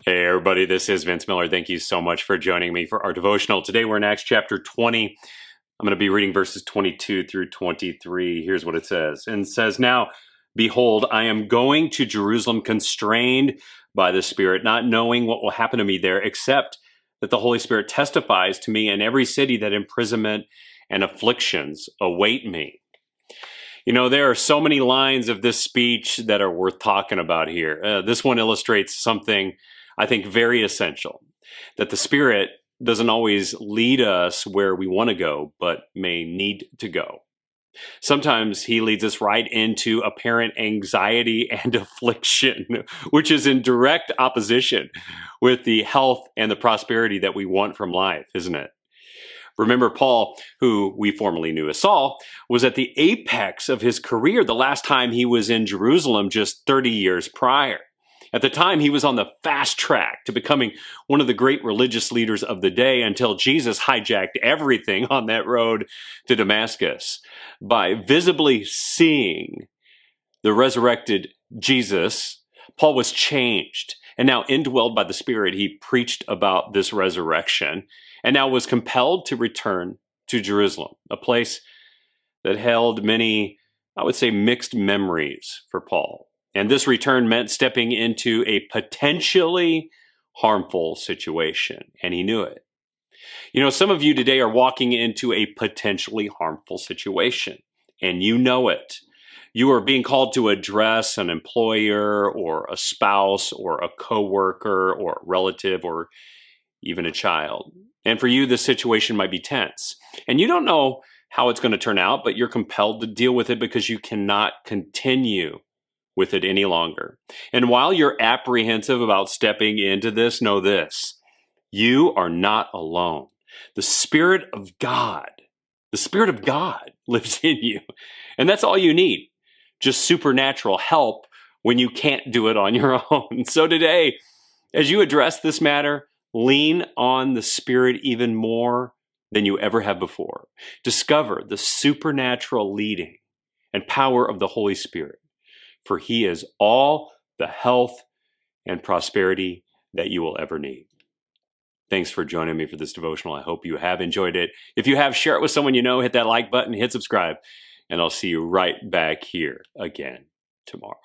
Hey everybody, this is Vince Miller. Thank you so much for joining me for our devotional. Today we're in Acts chapter 20. I'm going to be reading verses 22 through 23. Here's what it says. And it says, "Now, behold, I am going to Jerusalem constrained by the Spirit, not knowing what will happen to me there, except that the Holy Spirit testifies to me in every city that imprisonment and afflictions await me." You know, there are so many lines of this speech that are worth talking about here. This one illustrates something I think very essential, that the Spirit doesn't always lead us where we want to go, but may need to go. Sometimes he leads us right into apparent anxiety and affliction, which is in direct opposition with the health and the prosperity that we want from life, isn't it? Remember, Paul, who we formerly knew as Saul, was at the apex of his career the last time he was in Jerusalem just 30 years prior. At the time, he was on the fast track to becoming one of the great religious leaders of the day until Jesus hijacked everything on that road to Damascus. By visibly seeing the resurrected Jesus, Paul was changed. And now, indwelled by the Spirit, he preached about this resurrection and now was compelled to return to Jerusalem, a place that held many, I would say, mixed memories for Paul. And this return meant stepping into a potentially harmful situation, and he knew it. You know, some of you today are walking into a potentially harmful situation, and you know it. You are being called to address an employer or a spouse or a coworker or a relative or even a child. And for you, this situation might be tense. And you don't know how it's going to turn out, but you're compelled to deal with it because you cannot continue with it any longer. And while you're apprehensive about stepping into this, know this: you are not alone. The Spirit of God lives in you. And that's all you need. Just supernatural help when you can't do it on your own. So today, as you address this matter, lean on the Spirit even more than you ever have before. Discover the supernatural leading and power of the Holy Spirit, for He is all the health and prosperity that you will ever need. Thanks for joining me for this devotional. I hope you have enjoyed it. If you have, share it with someone you know, hit that like button, hit subscribe, and I'll see you right back here again tomorrow.